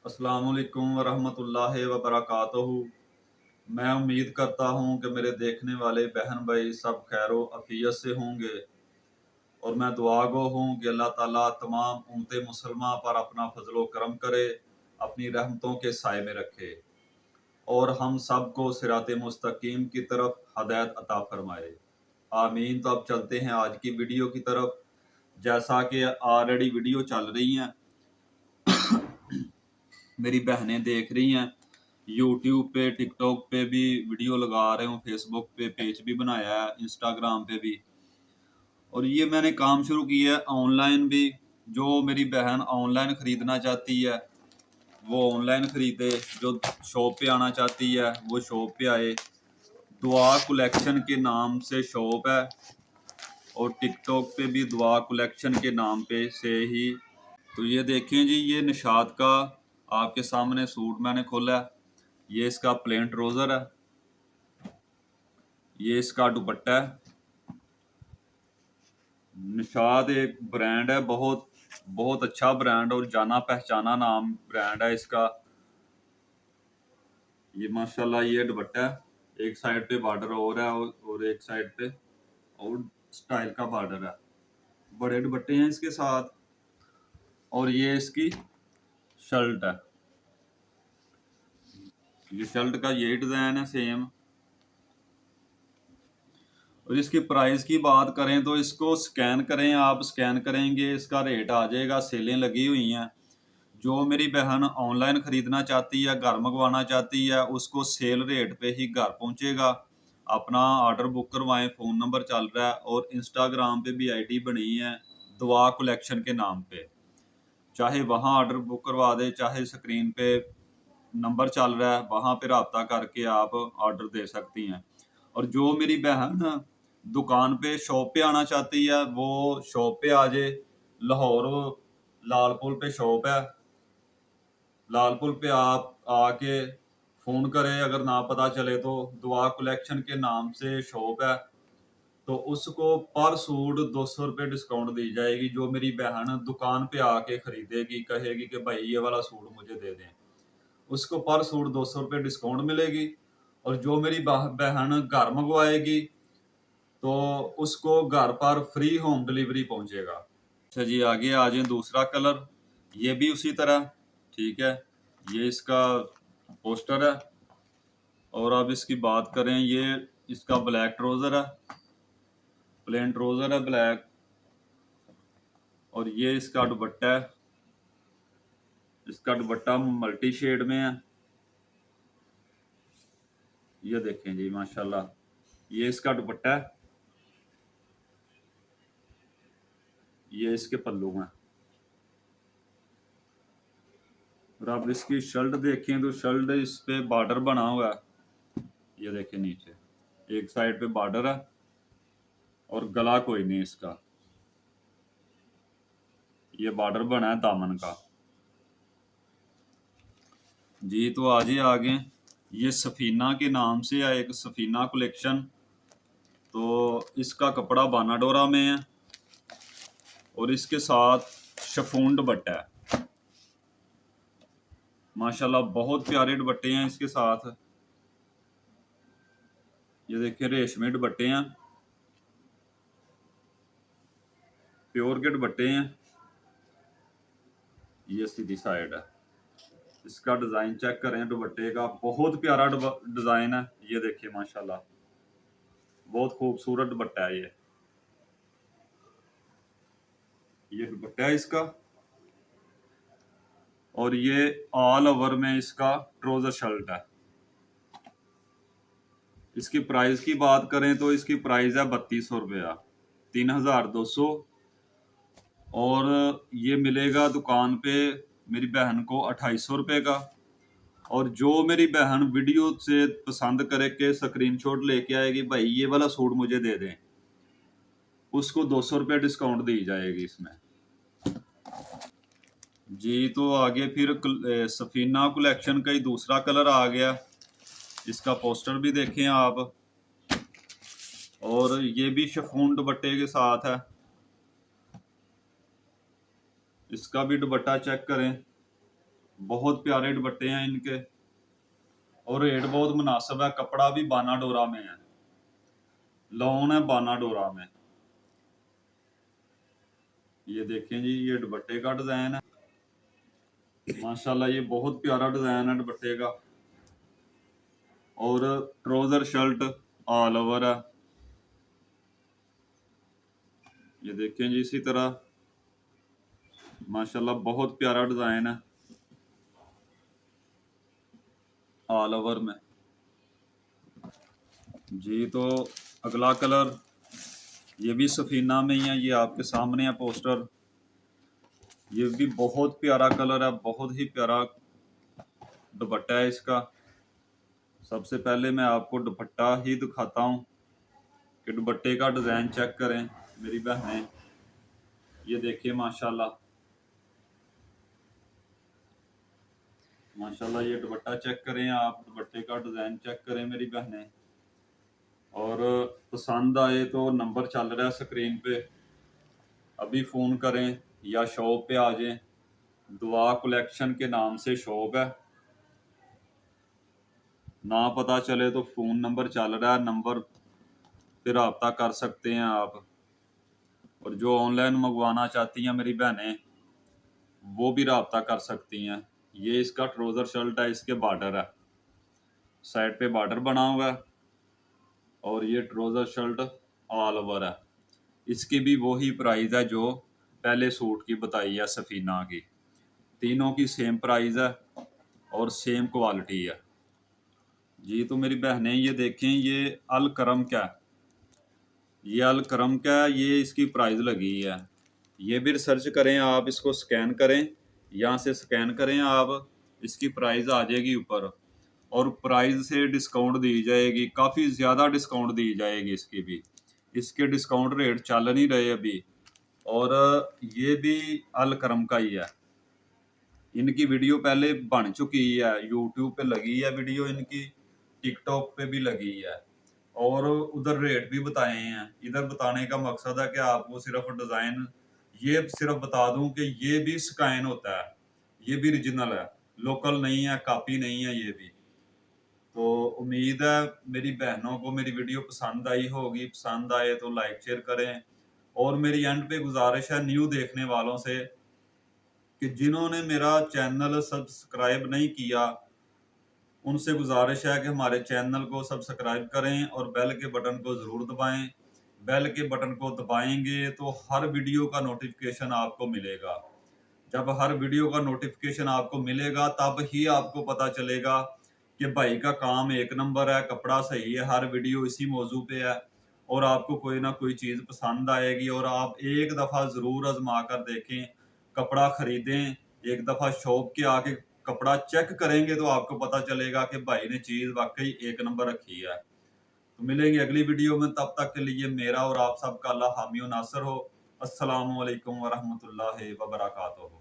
अस्सलामुअलैकुम वरहमतुल्लाहि वबरकातुहू। मैं उम्मीद करता हूँ कि मेरे देखने वाले बहन भाई सब खैरो अफियत से होंगे और मैं दुआ गो हूँ कि अल्लाह ताला तमाम उम्मत मुसलमान पर अपना फजलो करम करे, अपनी रहमतों के साए में रखे और हम सब को सिराते मुस्तकीम की तरफ हदायत अता फरमाए। आमीन। तो अब चलते हैं आज की वीडियो की तरफ। जैसा कि ऑलरेडी वीडियो चल रही हैं, मेरी बहनें देख रही हैं, यूट्यूब पे टिकटॉक पे भी वीडियो लगा रहे हूँ, फेसबुक पे पेज भी बनाया है, इंस्टाग्राम पे भी। और ये मैंने काम शुरू किया है ऑनलाइन भी। जो मेरी बहन ऑनलाइन ख़रीदना चाहती है वो ऑनलाइन ख़रीदे, जो शॉप पे आना चाहती है वो शॉप पे आए। दुआ कलेक्शन के नाम से शॉप है और टिकटॉक पे भी दुआ कलेक्शन के नाम पे से ही। तो ये देखें जी, ये निशात का आपके सामने सूट मैंने खोला है। ये इसका प्लेन ट्राउजर है, ये इसका दुपट्टा है। निशात एक ब्रांड है, बहुत बहुत अच्छा ब्रांड और जाना पहचाना नाम ब्रांड है इसका। ये माशाल्लाह ये दुपट्टा है, एक साइड पे बॉर्डर और है और एक साइड पे और स्टाइल का बॉर्डर है। बड़े दुपट्टे हैं इसके साथ। और ये इसकी शर्ट है, ये शर्ट का यही डिजाइन है सेम। और इसकी प्राइस की बात करें तो इसको स्कैन करें, आप स्कैन करेंगे इसका रेट आ जाएगा। सेलें लगी हुई हैं। जो मेरी बहन ऑनलाइन ख़रीदना चाहती है, घर मंगवाना चाहती है, उसको सेल रेट पे ही घर पहुंचेगा। अपना ऑर्डर बुक करवाएं, फ़ोन नंबर चल रहा है और इंस्टाग्राम पे भी आईडी बनी है दुआ कलेक्शन के नाम पे। चाहे वहाँ ऑर्डर बुक करवा दे, चाहे स्क्रीन पे नंबर चल रहा है वहाँ पे रब्ता करके आप ऑर्डर दे सकती हैं। और जो मेरी बहन दुकान पे शॉप पे आना चाहती है वो शॉप पे आ जाए। लाहौर लालपुर पे शॉप है। लालपुर पे आप आके फ़ोन करें, अगर ना पता चले तो दुआ कलेक्शन के नाम से शॉप है। तो उसको पर सूट 200 रुपये डिस्काउंट दी जाएगी। जो मेरी बहन दुकान पे आके ख़रीदेगी, कहेगी कि भाई ये वाला सूट मुझे दे दें, उसको पर सूट 200 रुपये डिस्काउंट मिलेगी। और जो मेरी बहन घर मंगवाएगी तो उसको घर पर फ्री होम डिलीवरी पहुंचेगा। अच्छा जी, आगे आ जाए। दूसरा कलर ये भी उसी तरह, ठीक है। ये इसका पोस्टर है। और अब इसकी बात करें, ये इसका ब्लैक ट्राउजर है, प्लेन ट्राउजर है ब्लैक। और ये इसका दुपट्टा है, इसका दुपट्टा मल्टी शेड में है। ये देखें जी माशाल्लाह, ये इसका दुपट्टा है, ये इसके पल्लू हैं। और अब इसकी शर्ट देखें तो शर्ट इस पे बॉर्डर बना हुआ है। ये देखें नीचे एक साइड पे बॉर्डर है और गला कोई नहीं इसका। ये बॉर्डर बना है दामन का जी। तो आज ही आगे ये सफीना के नाम से है, एक सफीना कलेक्शन। तो इसका कपड़ा बाना डोरा में है और इसके साथ शिफॉन दुपट्टा है। माशाल्लाह बहुत प्यारे दुपट्टे हैं इसके साथ। ये देखिए रेशमी दुपट्टे हैं, प्योर के दुपट्टे हैं। ये सीधी साइड है, इसका डिजाइन चेक करें दुपट्टे का, बहुत प्यारा डिजाइन है। ये देखिए माशाल्लाह बहुत खूबसूरत दुपट्टा है ये दुपट्टा है इसका। और ये ऑल ओवर में इसका ट्राउजर शर्ट है। इसकी प्राइस की बात करें तो इसकी प्राइस है 3200 रुपया, 3200। और ये मिलेगा दुकान पे मेरी बहन को 2800 रुपये का। और जो मेरी बहन वीडियो से पसंद करे के स्क्रीनशॉट लेके आएगी, भाई ये वाला सूट मुझे दे दें, उसको 200 रुपये डिस्काउंट दी जाएगी इसमें जी। तो आगे फिर सफीना कलेक्शन का ही दूसरा कलर आ गया। इसका पोस्टर भी देखें आप। और ये भी शिफॉन दुपट्टे के साथ है। इसका भी दुपट्टा चेक करें, बहुत प्यारे दुपट्टे हैं इनके और रेट बहुत मुनासिब है। कपड़ा भी बाना डोरा में है, लॉन है बाना डोरा में। ये देखें जी, ये दुपट्टे का डिजाइन है माशाल्लाह, ये बहुत प्यारा डिजाइन है दुपट्टे का। और ट्राउजर शर्ट ऑल ओवर है। ये देखें जी, इसी तरह माशाल्लाह बहुत प्यारा डिजाइन है ऑल ओवर में जी। तो अगला कलर ये भी सफीना में ही है, ये आपके सामने है पोस्टर। ये भी बहुत प्यारा कलर है, बहुत ही प्यारा दुपट्टा है इसका। सबसे पहले मैं आपको दुपट्टा ही दिखाता हूँ कि दुपट्टे का डिजाइन चेक करें मेरी बहनें। ये देखिए माशाल्लाह माशाल्लाह, ये दुपट्टा चेक करें आप, दुपट्टे का डिजाइन चेक करें मेरी बहनें। और पसंद आए तो नंबर चल रहा है स्क्रीन पे, अभी फ़ोन करें या शॉप पे आ जाएं। दुआ कलेक्शन के नाम से शॉप है, ना पता चले तो फ़ोन नंबर चल रहा है, नंबर पे रब्ता कर सकते हैं आप। और जो ऑनलाइन मंगवाना चाहती हैं मेरी बहनें, वो भी रब्ता कर सकती हैं। ये इसका ट्राउज़र शर्ट है, इसके बॉर्डर है, साइड पे बॉर्डर बना हुआ है और ये ट्राउज़र शर्ट ऑल ओवर है। इसकी भी वही प्राइस है जो पहले सूट की बताई है सफीना की। तीनों की सेम प्राइस है और सेम क्वालिटी है जी। तो मेरी बहनें ये देखें, ये अल करम का है, ये अल करम का है, ये इसकी प्राइस लगी है। ये भी रिसर्च करें आप, इसको स्कैन करें, यहाँ से स्कैन करें आप, इसकी प्राइस आ जाएगी ऊपर और प्राइस से डिस्काउंट दी जाएगी, काफ़ी ज़्यादा डिस्काउंट दी जाएगी इसकी भी। इसके डिस्काउंट रेट चल नहीं रहे अभी। और ये भी अल करम का ही है। इनकी वीडियो पहले बन चुकी है, यूट्यूब पे लगी है वीडियो इनकी, टिकटॉक पे भी लगी है और उधर रेट भी बताए हैं। इधर बताने का मकसद है कि आपको सिर्फ डिज़ाइन ये सिर्फ बता दूं कि ये भी स्कैन होता है, ये भी ओरिजिनल है, लोकल नहीं है, कॉपी नहीं है ये भी। तो उम्मीद है मेरी बहनों को मेरी वीडियो पसंद आई होगी। पसंद आए तो लाइक शेयर करें। और मेरी एंड पे गुजारिश है न्यू देखने वालों से कि जिन्होंने मेरा चैनल सब्सक्राइब नहीं किया, उनसे गुजारिश है कि हमारे चैनल को सब्सक्राइब करें और बेल के बटन को ज़रूर दबाएं। बेल के बटन को दबाएंगे तो हर वीडियो का नोटिफिकेशन आपको मिलेगा। जब हर वीडियो का नोटिफिकेशन आपको मिलेगा तब ही आपको पता चलेगा कि भाई का काम एक नंबर है, कपड़ा सही है, हर वीडियो इसी मौजू पे है और आपको कोई ना कोई चीज़ पसंद आएगी और आप एक दफ़ा ज़रूर आजमा कर देखें, कपड़ा ख़रीदें। एक दफ़ा शॉप के आके कपड़ा चेक करेंगे तो आपको पता चलेगा कि भाई ने चीज़ वाकई एक नंबर रखी है। तो मिलेंगे अगली वीडियो में, तब तक के लिए मेरा और आप सबका अल्लाह हामी व नासर हो। अस्सलामु अलैकुम व रहमतुल्लाहि व बरकातुहू।